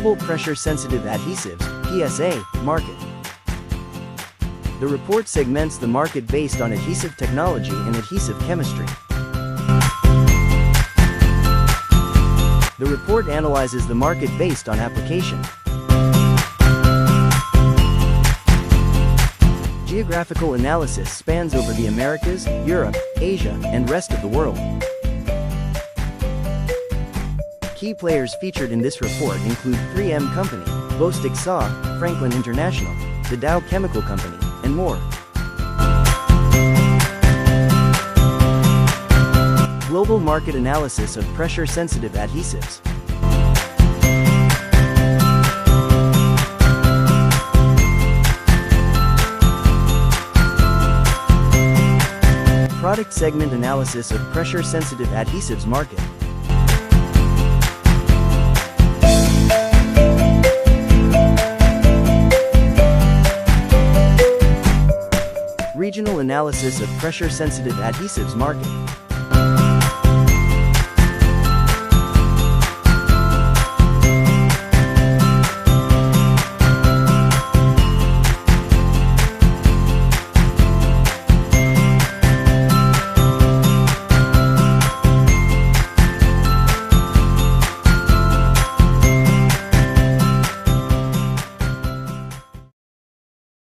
Global Pressure-Sensitive Adhesives (PSA) market. The report segments the market based on adhesive technology and adhesive chemistry. The report analyzes the market based on application. Geographical analysis spans over the Americas, Europe, Asia, and rest of the world. Key players featured in this report include 3M Company, Bostik Saw, Franklin International, the Dow Chemical Company, and more. Global market analysis of pressure-sensitive adhesives. Product segment analysis of pressure-sensitive adhesives market. Regional analysis of pressure-sensitive adhesives market.